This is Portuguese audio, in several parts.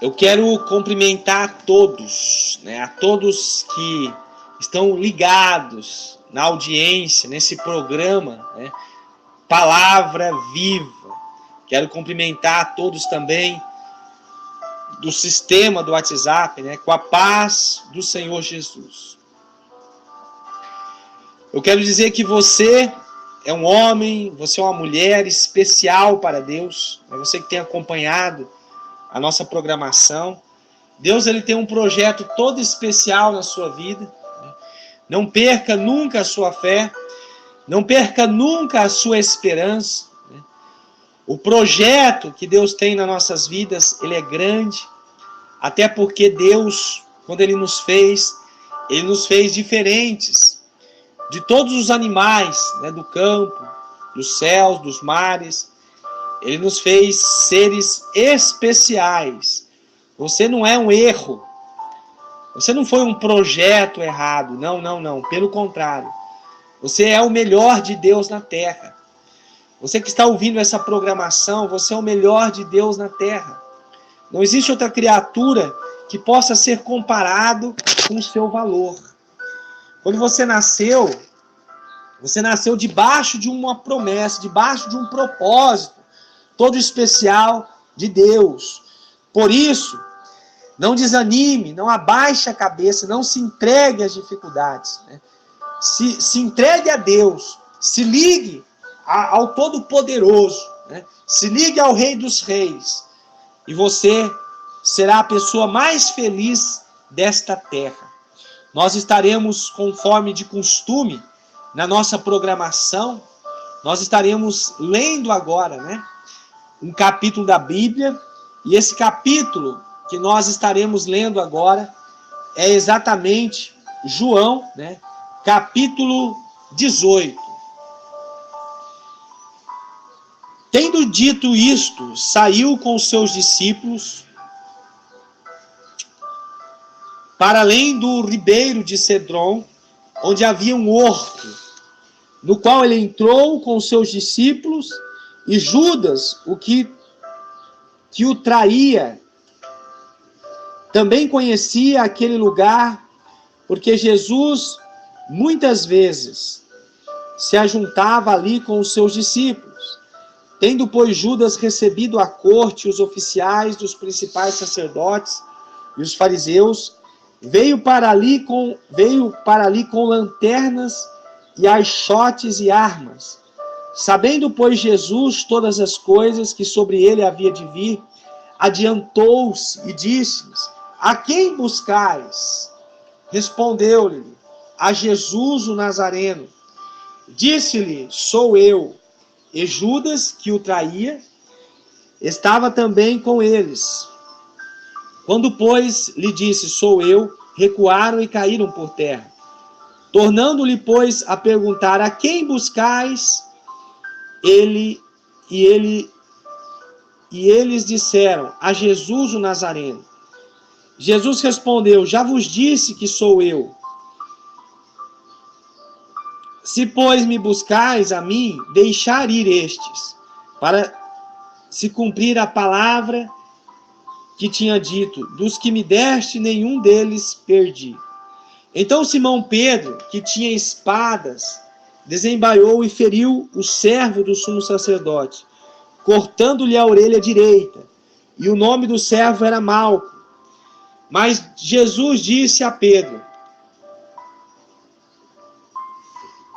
Eu quero cumprimentar a todos, a todos que estão ligados na audiência, nesse programa, Palavra Viva. Quero cumprimentar a todos também do sistema do WhatsApp, com a paz do Senhor Jesus. Eu quero dizer que você é um homem, você é uma mulher especial para Deus, você que tem acompanhado a nossa programação. Deus, ele tem um projeto todo especial na sua vida. Não perca nunca a sua fé, não perca nunca a sua esperança. O projeto que Deus tem nas nossas vidas, ele é grande, até porque Deus, quando ele nos fez diferentes de todos os animais, do campo, dos céus, dos mares. Ele nos fez seres especiais. Você não é um erro. Você não foi um projeto errado. Não. Pelo contrário. Você é o melhor de Deus na terra. Você que está ouvindo essa programação, você é o melhor de Deus na terra. Não existe outra criatura que possa ser comparado com o seu valor. Quando você nasceu debaixo de uma promessa, debaixo de um propósito todo especial de Deus. Por isso, não desanime, não abaixe a cabeça, não se entregue às dificuldades. Se entregue a Deus, se ligue ao Todo-Poderoso, se ligue ao Rei dos Reis, e você será a pessoa mais feliz desta terra. Nós estaremos, conforme de costume, na nossa programação, nós estaremos lendo agora, um capítulo da Bíblia, e esse capítulo que nós estaremos lendo agora é exatamente João, capítulo 18. Tendo dito isto, saiu com os seus discípulos para além do ribeiro de Cedron, onde havia um horto, no qual ele entrou com os seus discípulos, e Judas, o que o traía, também conhecia aquele lugar, porque Jesus muitas vezes se ajuntava ali com os seus discípulos. Tendo, pois, Judas recebido à corte os oficiais dos principais sacerdotes e os fariseus, veio para ali com lanternas e achotes e armas. Sabendo, pois, Jesus todas as coisas que sobre ele havia de vir, adiantou-se e disse-lhes: a quem buscais? Respondeu-lhe: a Jesus o Nazareno. Disse-lhe: sou eu. E Judas, que o traía, estava também com eles. Quando, pois, lhe disse: sou eu, recuaram e caíram por terra. Tornando-lhe, pois, a perguntar: a quem buscais? Eles disseram: a Jesus o Nazareno. Jesus respondeu: já vos disse que sou eu. Se, pois, me buscais a mim, deixar ir estes, para se cumprir a palavra que tinha dito: dos que me deste, nenhum deles perdi. Então Simão Pedro, que tinha espadas, desembaiou e feriu o servo do sumo sacerdote, cortando-lhe a orelha direita. E o nome do servo era Malco. Mas Jesus disse a Pedro: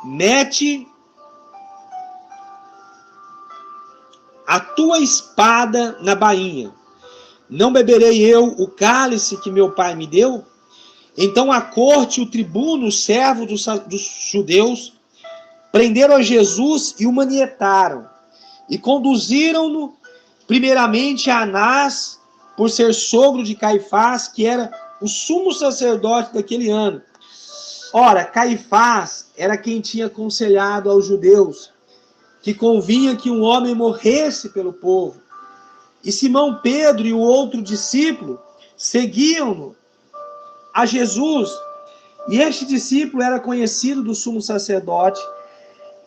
mete a tua espada na bainha. Não beberei eu o cálice que meu pai me deu? Então a corte, o tribuno, o servo dos judeus, prenderam a Jesus e o manietaram, e conduziram-no primeiramente a Anás, por ser sogro de Caifás, que era o sumo sacerdote daquele ano. Ora, Caifás era quem tinha aconselhado aos judeus que convinha que um homem morresse pelo povo. E Simão Pedro e o outro discípulo seguiam-no a Jesus. E este discípulo era conhecido do sumo sacerdote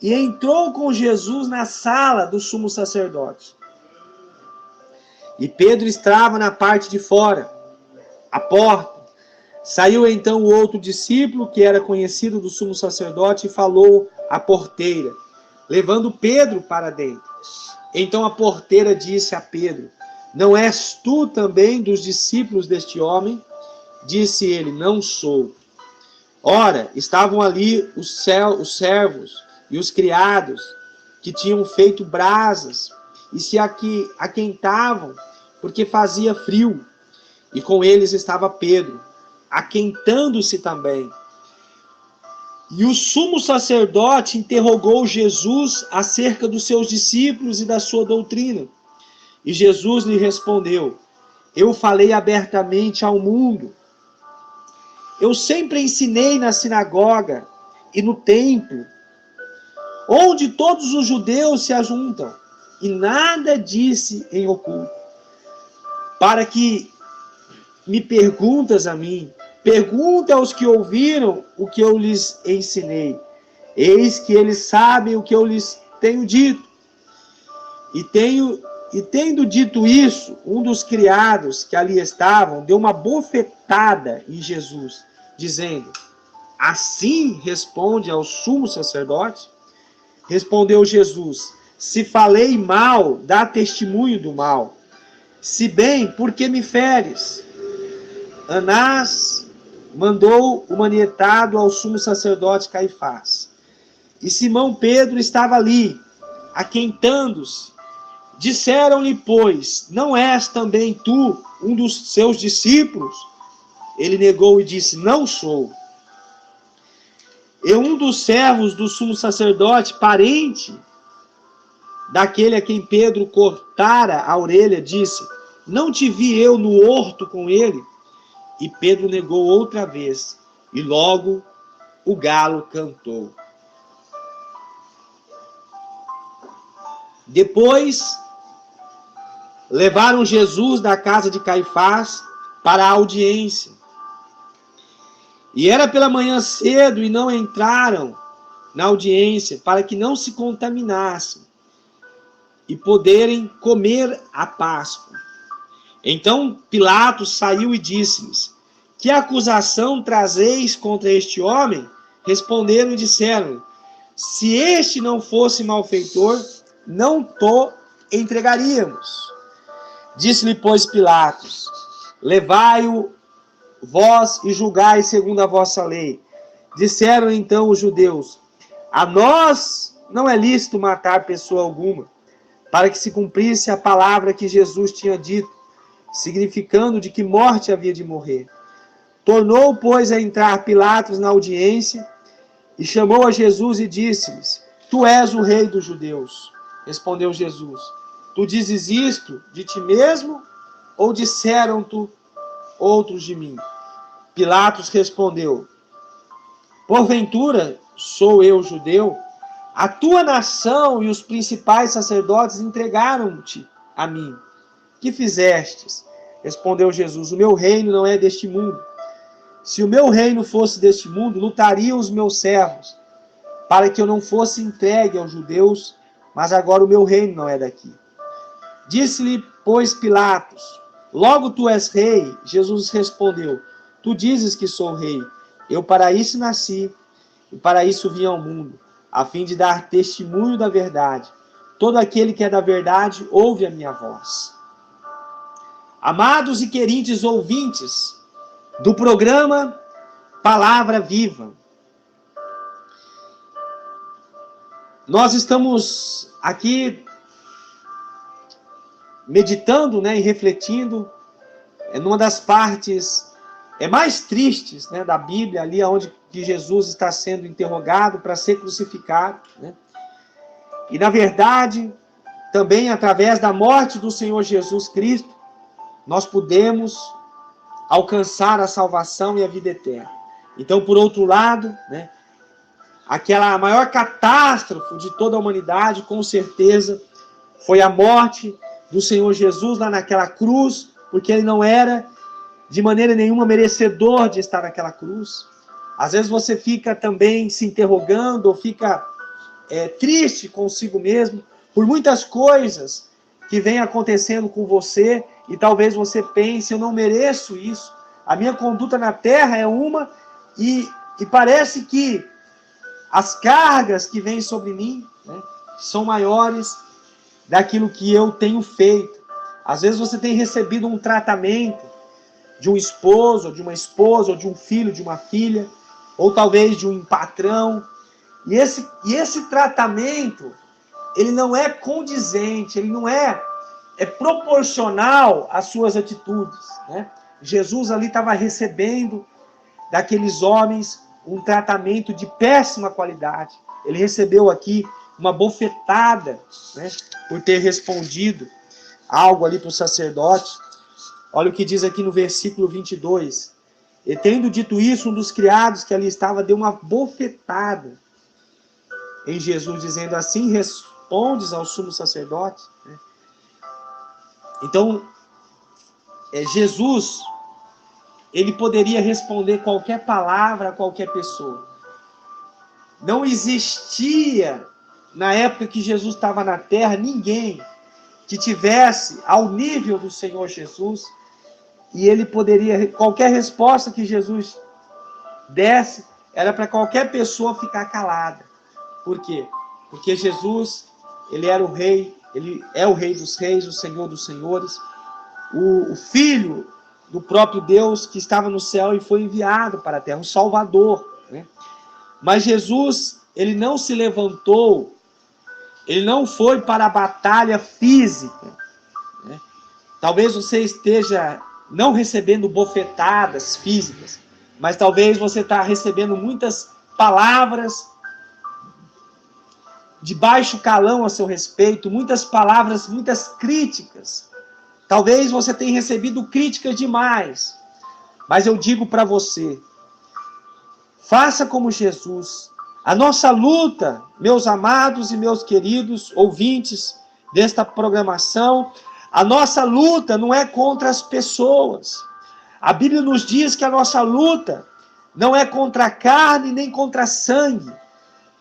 e entrou com Jesus na sala do sumo sacerdote. E Pedro estava na parte de fora, à porta. Saiu então o outro discípulo, que era conhecido do sumo sacerdote, e falou à porteira, levando Pedro para dentro. Então a porteira disse a Pedro: não és tu também dos discípulos deste homem? Disse ele: não sou. Ora, estavam ali os servos e os criados, que tinham feito brasas, e se aquentavam, porque fazia frio. E com eles estava Pedro, aquentando-se também. E o sumo sacerdote interrogou Jesus acerca dos seus discípulos e da sua doutrina. E Jesus lhe respondeu: eu falei abertamente ao mundo. Eu sempre ensinei na sinagoga e no templo, onde todos os judeus se ajuntam, e nada disse em oculto. Para que me perguntas a mim, pergunta aos que ouviram o que eu lhes ensinei. Eis que eles sabem o que eu lhes tenho dito. E tendo dito isso, um dos criados que ali estavam deu uma bofetada em Jesus, dizendo: assim responde ao sumo sacerdote? Respondeu Jesus: se falei mal, dá testemunho do mal. Se bem, por que me feres? Anás mandou o manietado ao sumo sacerdote Caifás. E Simão Pedro estava ali, aquentando-se. Disseram-lhe, pois, não és também tu um dos seus discípulos? Ele negou e disse: não sou. E um dos servos do sumo sacerdote, parente daquele a quem Pedro cortara a orelha, disse: não te vi eu no horto com ele? E Pedro negou outra vez, e logo o galo cantou. Depois levaram Jesus da casa de Caifás para a audiência. E era pela manhã cedo, e não entraram na audiência, para que não se contaminassem e poderem comer a Páscoa. Então Pilatos saiu e disse-lhes: que acusação trazeis contra este homem? Responderam e disseram: se este não fosse malfeitor, não to entregaríamos. Disse-lhe, pois, Pilatos: levai-o vós e julgai segundo a vossa lei. Disseram então os judeus: a nós não é lícito matar pessoa alguma, para que se cumprisse a palavra que Jesus tinha dito, significando de que morte havia de morrer. Tornou, pois, a entrar Pilatos na audiência e chamou a Jesus e disse-lhes: tu és o rei dos judeus. Respondeu Jesus: tu dizes isto de ti mesmo, ou disseram-te outros de mim? Pilatos respondeu: porventura sou eu judeu? A tua nação e os principais sacerdotes entregaram-te a mim. Que fizestes? Respondeu Jesus: o meu reino não é deste mundo. Se o meu reino fosse deste mundo, lutariam os meus servos, para que eu não fosse entregue aos judeus, mas agora o meu reino não é daqui. Disse-lhe, pois, Pilatos: logo tu és rei? Jesus respondeu: tu dizes que sou rei. Eu para isso nasci, e para isso vim ao mundo, a fim de dar testemunho da verdade. Todo aquele que é da verdade ouve a minha voz. Amados e queridos ouvintes do programa Palavra Viva, nós estamos aqui meditando, e refletindo numa das partes mais tristes, da Bíblia, ali onde que Jesus está sendo interrogado para ser crucificado. E, na verdade, também através da morte do Senhor Jesus Cristo, nós podemos alcançar a salvação e a vida eterna. Então, por outro lado, aquela maior catástrofe de toda a humanidade, com certeza, foi a morte do Senhor Jesus lá naquela cruz, porque ele não era de maneira nenhuma merecedor de estar naquela cruz. Às vezes você fica também se interrogando, ou fica triste consigo mesmo, por muitas coisas que vem acontecendo com você, e talvez você pense, eu não mereço isso. A minha conduta na terra é uma, e parece que as cargas que vêm sobre mim, né, são maiores daquilo que eu tenho feito. Às vezes você tem recebido um tratamento de um esposo, ou de uma esposa, ou de um filho, de uma filha, ou talvez de um patrão, e esse tratamento, ele não é condizente, ele não é proporcional às suas atitudes, né? Jesus ali estava recebendo daqueles homens um tratamento de péssima qualidade. Ele recebeu aqui uma bofetada, né, por ter respondido algo ali para o sacerdote. Olha o que diz aqui no versículo 22. E tendo dito isso, um dos criados que ali estava deu uma bofetada em Jesus, dizendo: assim respondes ao sumo sacerdote? Então, Jesus, ele poderia responder qualquer palavra a qualquer pessoa. Não existia, na época que Jesus estava na terra, ninguém que tivesse ao nível do Senhor Jesus, e ele poderia, qualquer resposta que Jesus desse, era para qualquer pessoa ficar calada. Por quê? Porque Jesus, ele era o rei, ele é o rei dos reis, o Senhor dos senhores, o Filho do próprio Deus que estava no céu e foi enviado para a terra, um Salvador, né? Mas Jesus, ele não se levantou, ele não foi para a batalha física, né? Talvez você esteja não recebendo bofetadas físicas, mas talvez você está recebendo muitas palavras de baixo calão a seu respeito, muitas palavras, muitas críticas. Talvez você tenha recebido críticas demais, mas eu digo para você, faça como Jesus. A nossa luta, meus amados e meus queridos ouvintes desta programação, a nossa luta não é contra as pessoas. A Bíblia nos diz que a nossa luta não é contra a carne nem contra sangue.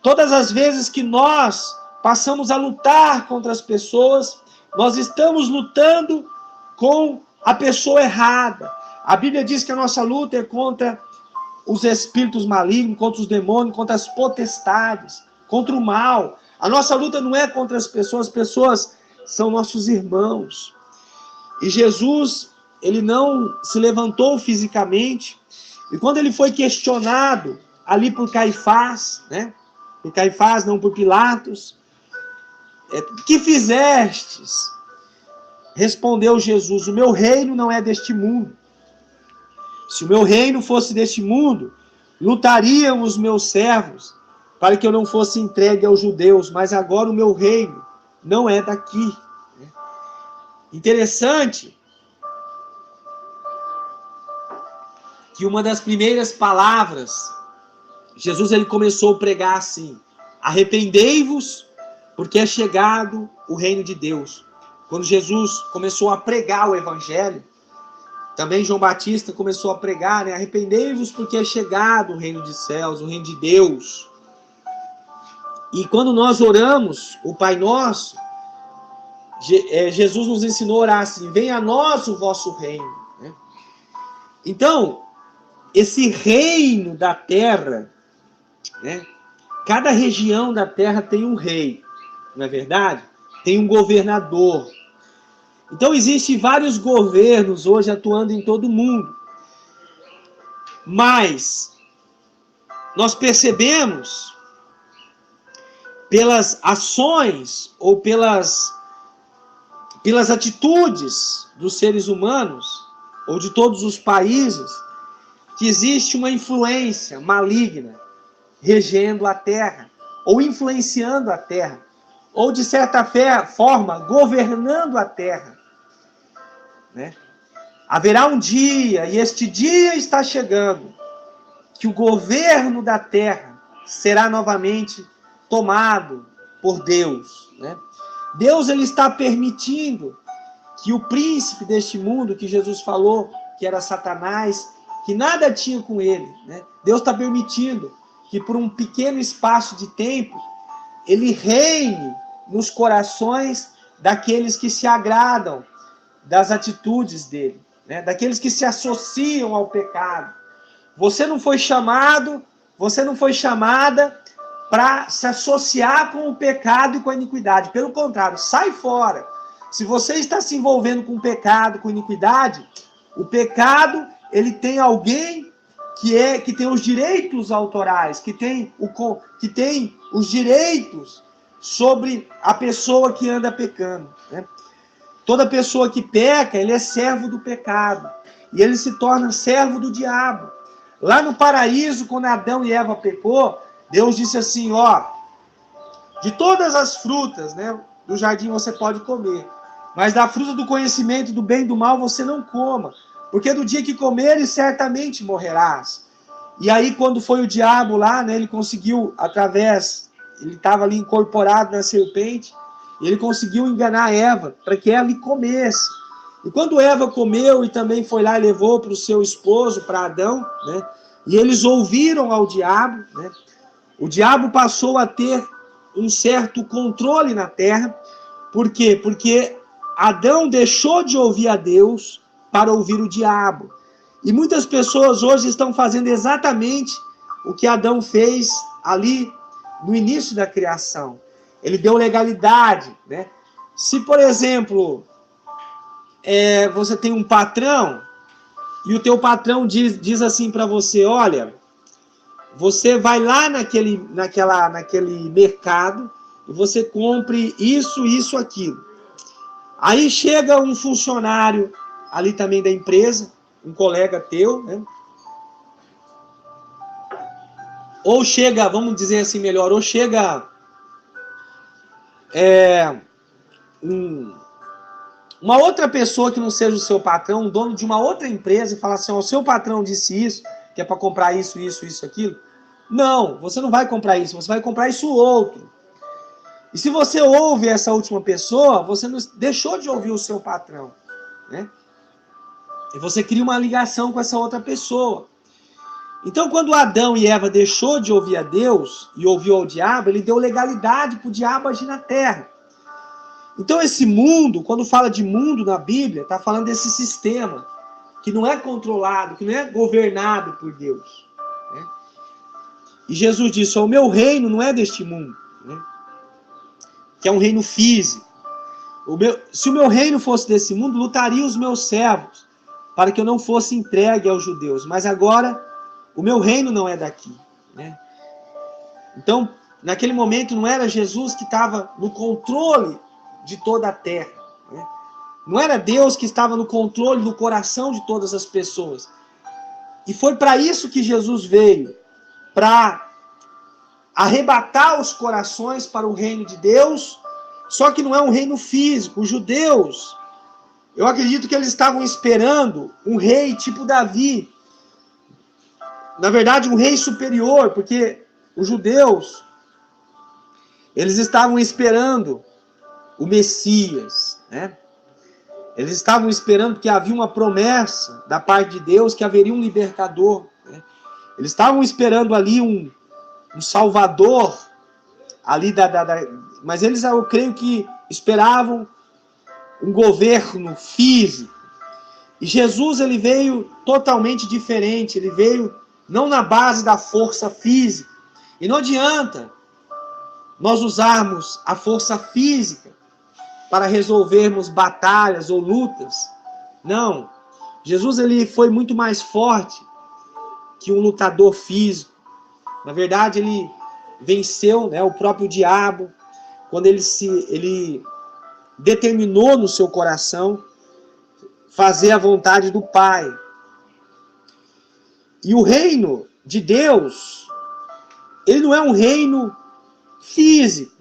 Todas as vezes que nós passamos a lutar contra as pessoas, nós estamos lutando com a pessoa errada. A Bíblia diz que a nossa luta é contra os espíritos malignos, contra os demônios, contra as potestades, contra o mal. A nossa luta não é contra as pessoas são nossos irmãos. E Jesus, ele não se levantou fisicamente, e quando ele foi questionado ali por Caifás, né? Por Caifás, não por Pilatos, que fizestes? Respondeu Jesus: o meu reino não é deste mundo. Se o meu reino fosse deste mundo, lutariam os meus servos para que eu não fosse entregue aos judeus, mas agora o meu reino não é daqui. Interessante que uma das primeiras palavras, Jesus ele começou a pregar assim: arrependei-vos, porque é chegado o reino de Deus. Quando Jesus começou a pregar o evangelho, também João Batista começou a pregar, né? Arrependei-vos, porque é chegado o reino dos céus, o reino de Deus. E quando nós oramos o Pai Nosso, Jesus nos ensinou a orar assim: venha a nós o vosso reino, né? Então, esse reino da terra, né? Cada região da terra tem um rei, não é verdade? Tem um governador. Então, existem vários governos hoje atuando em todo o mundo. Mas nós percebemos, pelas ações ou pelas atitudes dos seres humanos, ou de todos os países, que existe uma influência maligna regendo a terra, ou influenciando a terra, ou de certa forma governando a terra, né? Haverá um dia, e este dia está chegando, que o governo da terra será novamente tomado por Deus, né? Deus ele está permitindo que o príncipe deste mundo, que Jesus falou que era Satanás, que nada tinha com ele, né? Deus está permitindo que por um pequeno espaço de tempo ele reine nos corações daqueles que se agradam das atitudes dele, né? Daqueles que se associam ao pecado. Você não foi chamado, você não foi chamada para se associar com o pecado e com a iniquidade. Pelo contrário, sai fora. Se você está se envolvendo com o pecado, com iniquidade, o pecado, ele tem alguém que tem os direitos autorais, que tem os direitos sobre a pessoa que anda pecando, né? Toda pessoa que peca, ele é servo do pecado. E ele se torna servo do diabo. Lá no paraíso, quando Adão e Eva pecou, Deus disse assim, ó, de todas as frutas, né, do jardim você pode comer, mas da fruta do conhecimento do bem e do mal você não coma, porque do dia que comeres, certamente morrerás. E aí, quando foi o diabo lá, né, ele conseguiu, ele estava ali incorporado na serpente, e ele conseguiu enganar Eva, para que ela comesse. E quando Eva comeu e também foi lá e levou para o seu esposo, para Adão, né, e eles ouviram ao diabo, né, o diabo passou a ter um certo controle na terra. Por quê? Porque Adão deixou de ouvir a Deus para ouvir o diabo. E muitas pessoas hoje estão fazendo exatamente o que Adão fez ali no início da criação. Ele deu legalidade, né? Se, por exemplo, você tem um patrão e o teu patrão diz assim para você, olha, você vai lá naquele mercado e você compre isso, aquilo. Aí chega um funcionário ali também da empresa, um colega teu, né? Ou chega, vamos dizer assim melhor, ou chega uma outra pessoa que não seja o seu patrão, um dono de uma outra empresa, e fala assim, o seu patrão disse isso, que é para comprar isso, aquilo. Não, você não vai comprar isso, você vai comprar isso outro. E se você ouve essa última pessoa, você não deixou de ouvir o seu patrão, né? E você cria uma ligação com essa outra pessoa. Então, quando Adão e Eva deixou de ouvir a Deus e ouviu ao diabo, ele deu legalidade para o diabo agir na terra. Então, esse mundo, quando fala de mundo na Bíblia, está falando desse sistema que não é controlado, que não é governado por Deus, né? E Jesus disse, o meu reino não é deste mundo, né? Que é um reino físico. Se o meu reino fosse desse mundo, lutaria os meus servos para que eu não fosse entregue aos judeus. Mas agora, o meu reino não é daqui, né? Então, naquele momento, não era Jesus que estava no controle de toda a terra, né? Não era Deus que estava no controle do coração de todas as pessoas. E foi para isso que Jesus veio, para arrebatar os corações para o reino de Deus, só que não é um reino físico. Os judeus, eu acredito que eles estavam esperando um rei tipo Davi. Na verdade, um rei superior, porque os judeus, eles estavam esperando o Messias, né? Eles estavam esperando porque havia uma promessa da parte de Deus que haveria um libertador, né? Eles estavam esperando ali um salvador, ali mas eles, eu creio que esperavam um governo físico. E Jesus, ele veio totalmente diferente, ele veio não na base da força física. E não adianta nós usarmos a força física para resolvermos batalhas ou lutas. Não. Jesus, ele foi muito mais forte que um lutador físico. Na verdade, ele venceu, né, o próprio diabo, quando ele determinou no seu coração fazer a vontade do Pai. E o reino de Deus, ele não é um reino físico,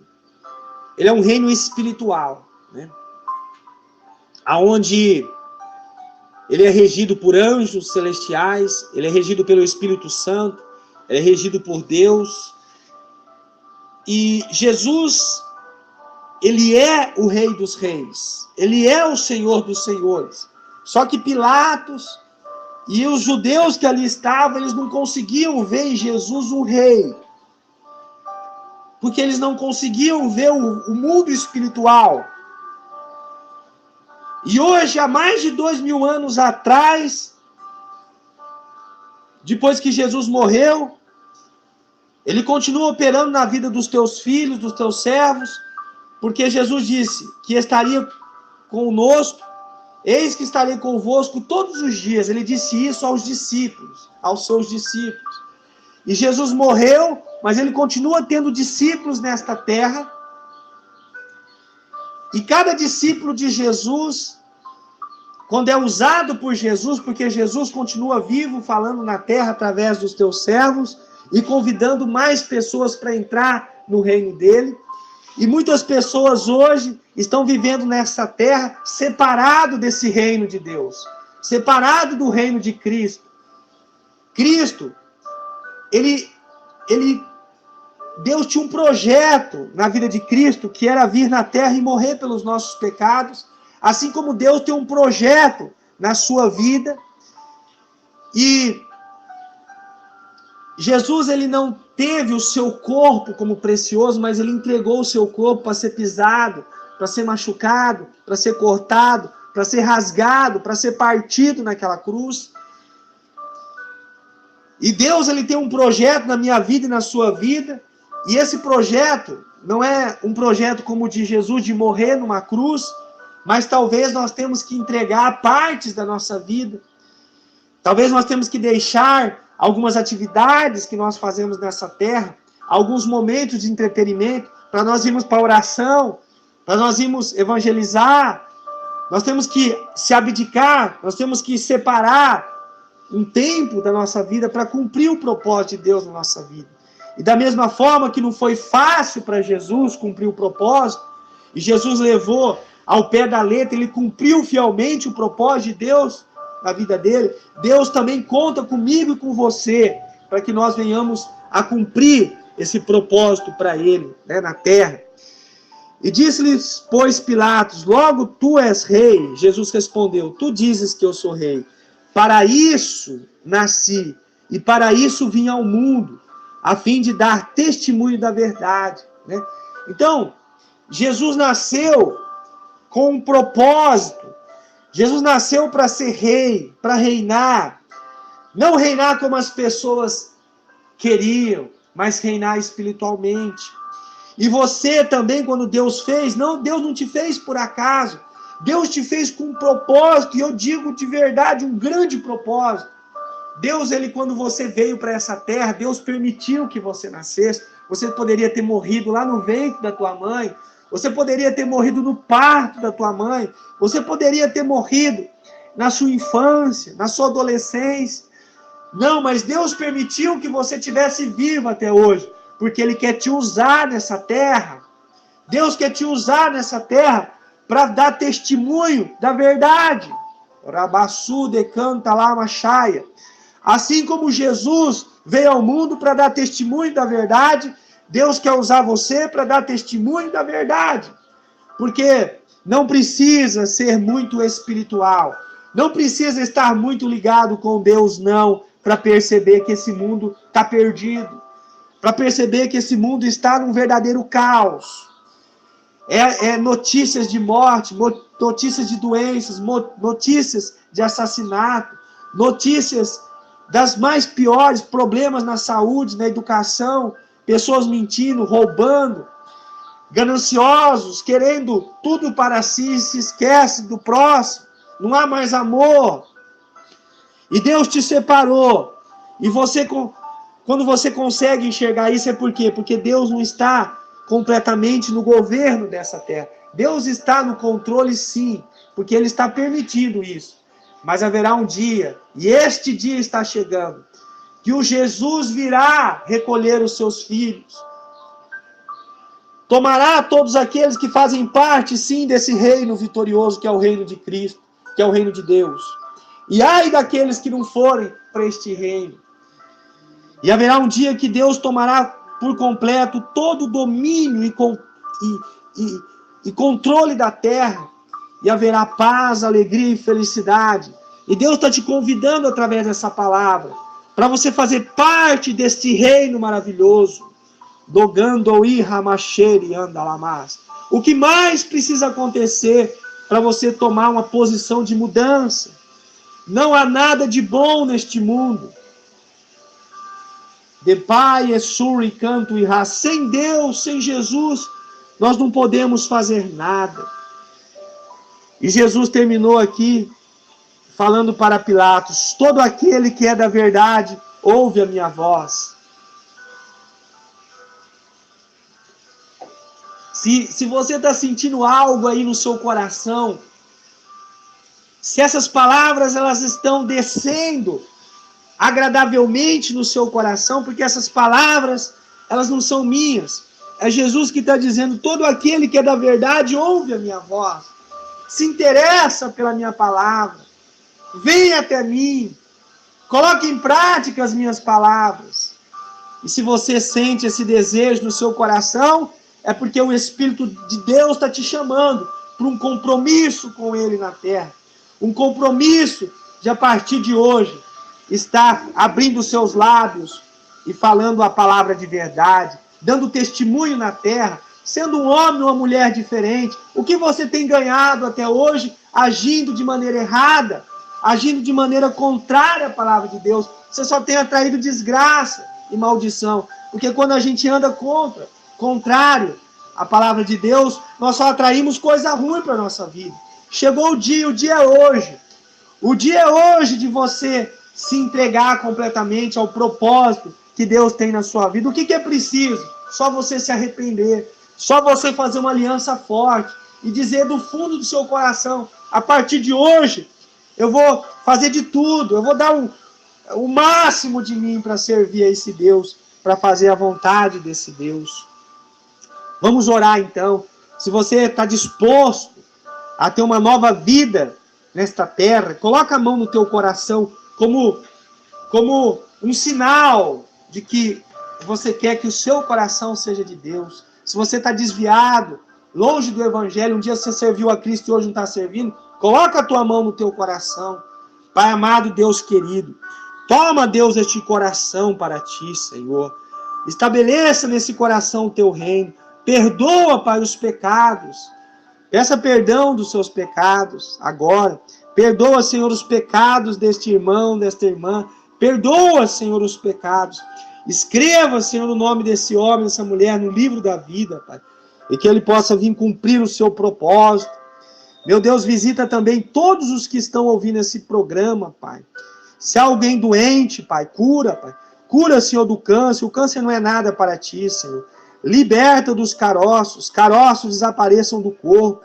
ele é um reino espiritual, né? Onde ele é regido por anjos celestiais, ele é regido pelo Espírito Santo, ele é regido por Deus. E Jesus, ele é o Rei dos Reis, ele é o Senhor dos Senhores. Só que Pilatos e os judeus que ali estavam, eles não conseguiam ver em Jesus um rei. Porque eles não conseguiam ver o mundo espiritual. E hoje, há mais de 2000 anos atrás, depois que Jesus morreu, ele continua operando na vida dos teus filhos, dos teus servos, porque Jesus disse que estaria conosco, eis que estarei convosco todos os dias. Ele disse isso aos discípulos, aos seus discípulos. E Jesus morreu, mas ele continua tendo discípulos nesta terra. E cada discípulo de Jesus, quando é usado por Jesus, porque Jesus continua vivo, falando na terra através dos teus servos, e convidando mais pessoas para entrar no reino dele. E muitas pessoas hoje estão vivendo nessa terra separado desse reino de Deus, separado do reino de Cristo. Cristo, Deus tinha um projeto na vida de Cristo, que era vir na terra e morrer pelos nossos pecados, assim como Deus tem um projeto na sua vida. E Jesus, ele não teve o seu corpo como precioso, mas ele entregou o seu corpo para ser pisado, para ser machucado, para ser cortado, para ser rasgado, para ser partido naquela cruz. E Deus, ele tem um projeto na minha vida e na sua vida, e esse projeto não é um projeto como o de Jesus, de morrer numa cruz, mas talvez nós temos que entregar partes da nossa vida. Talvez nós temos que deixar algumas atividades que nós fazemos nessa terra, alguns momentos de entretenimento, para nós irmos para a oração, para nós irmos evangelizar. Nós temos que se abdicar, nós temos que separar um tempo da nossa vida para cumprir o propósito de Deus na nossa vida. E da mesma forma que não foi fácil para Jesus cumprir o propósito, e Jesus levou ao pé da letra, ele cumpriu fielmente o propósito de Deus na vida dele, Deus também conta comigo e com você, para que nós venhamos a cumprir esse propósito para ele, né, na terra. E disse-lhes, pois, Pilatos, logo tu és rei? Jesus respondeu, tu dizes que eu sou rei. Para isso nasci, e para isso vim ao mundo, a fim de dar testemunho da verdade. Né? Então, Jesus nasceu com um propósito. Jesus nasceu para ser rei, para reinar. Não reinar como as pessoas queriam, mas reinar espiritualmente. E você também, quando Deus fez, Deus não te fez por acaso. Deus te fez com um propósito, e eu digo de verdade, um grande propósito. Deus, ele, quando você veio para essa terra, Deus permitiu que você nascesse. Você poderia ter morrido lá no ventre da tua mãe. Você poderia ter morrido no parto da tua mãe. Você poderia ter morrido na sua infância, na sua adolescência. Não, mas Deus permitiu que você estivesse vivo até hoje, porque ele quer te usar nessa terra. Deus quer te usar nessa terra para dar testemunho da verdade. Rabassu decanta lá machaia. Assim como Jesus veio ao mundo para dar testemunho da verdade, Deus quer usar você para dar testemunho da verdade. Porque não precisa ser muito espiritual. Não precisa estar muito ligado com Deus, não, para perceber que esse mundo está perdido. Para perceber que esse mundo está num verdadeiro caos. É notícias de morte, notícias de doenças, notícias de assassinato, notícias das mais piores, problemas na saúde, na educação, pessoas mentindo, roubando, gananciosos, querendo tudo para si, se esquece do próximo, não há mais amor. E Deus te separou. E você, quando você consegue enxergar isso, é por quê? Porque Deus não está completamente no governo dessa terra. Deus está no controle, sim, porque ele está permitindo isso. Mas haverá um dia, e este dia está chegando, que o Jesus virá recolher os seus filhos. Tomará todos aqueles que fazem parte, sim, desse reino vitorioso, que é o reino de Cristo, que é o reino de Deus. E ai daqueles que não forem para este reino. E haverá um dia que Deus tomará por completo todo o domínio e controle da terra. E haverá paz, alegria e felicidade. E Deus está te convidando através dessa palavra para você fazer parte deste reino maravilhoso. Dogando i ramacheri andalamas. O que mais precisa acontecer para você tomar uma posição de mudança. Não há nada de bom neste mundo. De Pai, Essur e Canto e Rá. Sem Deus, sem Jesus, nós não podemos fazer nada. E Jesus terminou aqui falando para Pilatos: todo aquele que é da verdade, ouve a minha voz. Se você está sentindo algo aí no seu coração, se essas palavras elas estão descendo agradavelmente no seu coração, porque essas palavras, elas não são minhas. É Jesus que está dizendo: todo aquele que é da verdade, ouve a minha voz. Se interessa pela minha palavra. Vem até mim. Coloque em prática as minhas palavras. E se você sente esse desejo no seu coração, é porque o Espírito de Deus está te chamando para um compromisso com Ele na terra. Um compromisso de, a partir de hoje, estar abrindo seus lábios e falando a palavra de verdade, dando testemunho na terra, sendo um homem ou uma mulher diferente. O que você tem ganhado até hoje agindo de maneira errada, agindo de maneira contrária à palavra de Deus? Você só tem atraído desgraça e maldição, porque quando a gente anda contrário à palavra de Deus, nós só atraímos coisa ruim para a nossa vida. Chegou o dia é hoje. O dia é hoje de você se entregar completamente ao propósito que Deus tem na sua vida. O que é preciso? Só você se arrepender, só você fazer uma aliança forte e dizer do fundo do seu coração: a partir de hoje, eu vou fazer de tudo, eu vou dar o máximo de mim para servir a esse Deus, para fazer a vontade desse Deus. Vamos orar então. Se você está disposto a ter uma nova vida nesta terra, coloca a mão no teu coração como um sinal de que você quer que o seu coração seja de Deus. Se você está desviado, longe do Evangelho, um dia você serviu a Cristo e hoje não está servindo, coloca a tua mão no teu coração. Pai amado, Deus querido, toma, Deus, este coração para ti, Senhor. Estabeleça nesse coração o teu reino. Perdoa, Pai, os pecados. Peça perdão dos seus pecados agora. Perdoa, Senhor, os pecados deste irmão, desta irmã. Perdoa, Senhor, os pecados. Escreva, Senhor, o nome desse homem, dessa mulher no livro da vida, Pai. E que ele possa vir cumprir o seu propósito. Meu Deus, visita também todos os que estão ouvindo esse programa, Pai. Se há alguém doente, Pai, cura, Pai. Cura, Senhor, do câncer. O câncer não é nada para ti, Senhor. Liberta dos caroços desapareçam do corpo.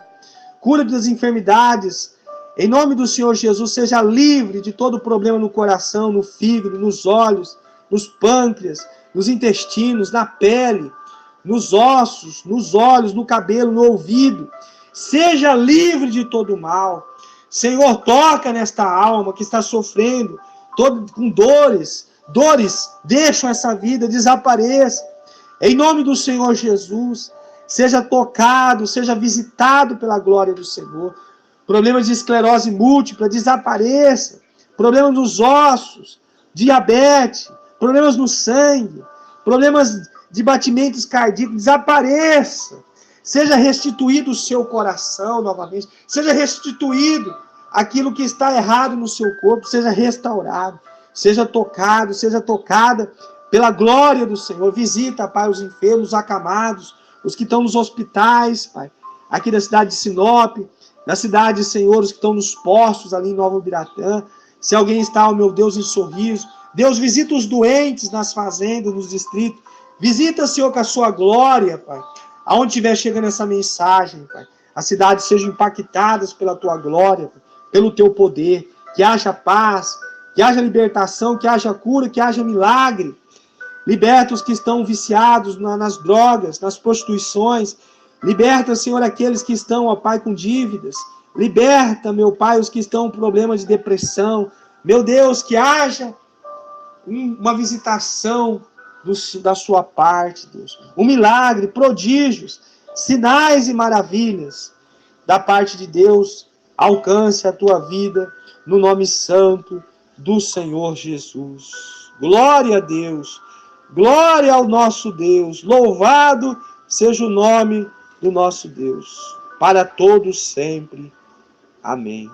Cura das enfermidades. Em nome do Senhor Jesus, seja livre de todo problema no coração, no fígado, nos olhos, nos pâncreas, nos intestinos, na pele, nos ossos, nos olhos, no cabelo, no ouvido. Seja livre de todo mal. Senhor, toca nesta alma que está sofrendo, com dores, deixam essa vida, desapareça. Em nome do Senhor Jesus, seja tocado, seja visitado pela glória do Senhor. Problemas de esclerose múltipla, desapareça. Problemas nos ossos, diabetes, problemas no sangue, problemas de batimentos cardíacos, desapareça. Seja restituído o seu coração novamente. Seja restituído aquilo que está errado no seu corpo, seja restaurado. Seja tocado, seja tocada pela glória do Senhor. Visita, Pai, os enfermos, os acamados, os que estão nos hospitais, Pai, aqui da cidade de Sinop, da cidade, Senhor, os que estão nos postos ali em Nova Ubiratã. Se alguém está, oh meu Deus, em Sorriso, Deus, visita os doentes nas fazendas, nos distritos. Visita, Senhor, com a sua glória, Pai. Aonde estiver chegando essa mensagem, Pai, as cidades sejam impactadas pela tua glória, Pai, pelo teu poder. Que haja paz, que haja libertação, que haja cura, que haja milagre. Liberta os que estão viciados nas drogas, nas prostituições. Liberta, Senhor, aqueles que estão, ó Pai, com dívidas. Liberta, meu Pai, os que estão com problema de depressão. Meu Deus, que haja uma visitação da sua parte, Deus. Um milagre, prodígios, sinais e maravilhas da parte de Deus. Alcance a tua vida no nome santo do Senhor Jesus. Glória a Deus. Glória ao nosso Deus, louvado seja o nome do nosso Deus, para todos sempre. Amém.